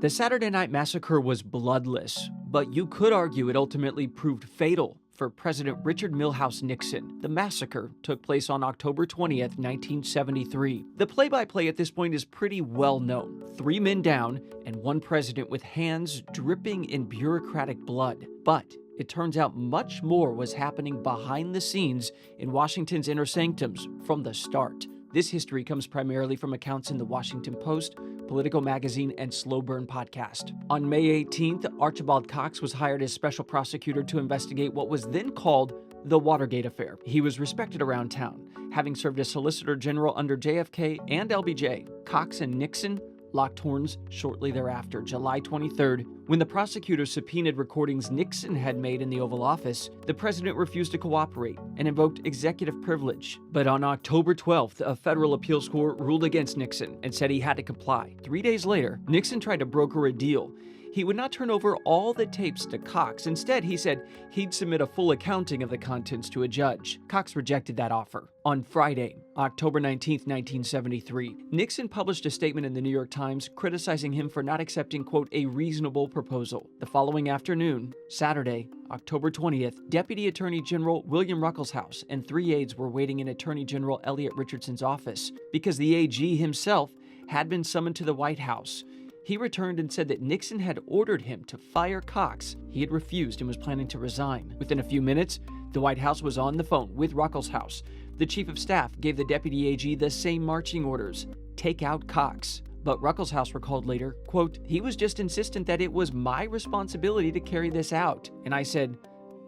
The Saturday Night Massacre was bloodless, but you could argue it ultimately proved fatal for President Richard Milhouse Nixon. The massacre took place on October 20th, 1973. The play-by-play at this point is pretty well known. 3 men down and 1 president with hands dripping in bureaucratic blood. But it turns out much more was happening behind the scenes in Washington's inner sanctums from the start. This history comes primarily from accounts in the Washington Post, Political Magazine, and Slow Burn podcast. On May 18th, Archibald Cox was hired as special prosecutor to investigate what was then called the Watergate affair. He was respected around town, having served as Solicitor General under JFK and LBJ. Cox and Nixon locked horns shortly thereafter, July 23rd, when the prosecutor subpoenaed recordings Nixon had made in the Oval Office. The president refused to cooperate and invoked executive privilege. But on October 12th, a federal appeals court ruled against Nixon and said he had to comply. 3 days later, Nixon tried to broker a deal. He would not turn over all the tapes to Cox. Instead, he said he'd submit a full accounting of the contents to a judge. Cox rejected that offer. On Friday, October 19, 1973, Nixon published a statement in the New York Times criticizing him for not accepting, quote, a reasonable proposal. The following afternoon, Saturday, October 20th, Deputy Attorney General William Ruckelshaus and 3 aides were waiting in Attorney General Elliot Richardson's office because the AG himself had been summoned to the White House. He returned and said that Nixon had ordered him to fire Cox. He had refused and was planning to resign. Within a few minutes, the White House was on the phone with Ruckelshaus. The chief of staff gave the deputy AG the same marching orders: take out Cox. But Ruckelshaus recalled later, quote, he was just insistent that it was my responsibility to carry this out. And I said,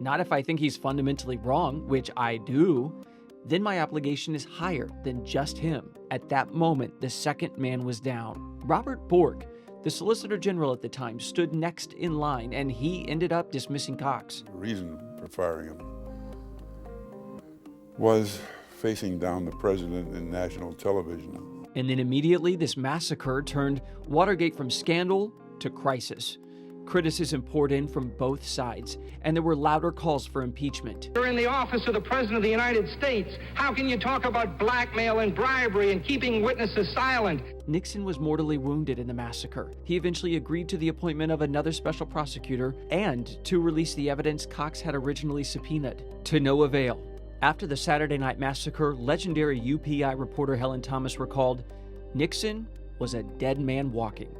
not if I think he's fundamentally wrong, which I do. Then my obligation is higher than just him. At that moment, the second man was down. Robert Bork, the Solicitor General at the time, stood next in line, and he ended up dismissing Cox. The reason for firing him was facing down the president in national television. And then immediately, this massacre turned Watergate from scandal to crisis. Criticism poured in from both sides, and there were louder calls for impeachment. You're in the office of the President of the United States. How can you talk about blackmail and bribery and keeping witnesses silent? Nixon was mortally wounded in the massacre. He eventually agreed to the appointment of another special prosecutor and to release the evidence Cox had originally subpoenaed. To no avail. After the Saturday Night Massacre, legendary UPI reporter Helen Thomas recalled, Nixon was a dead man walking.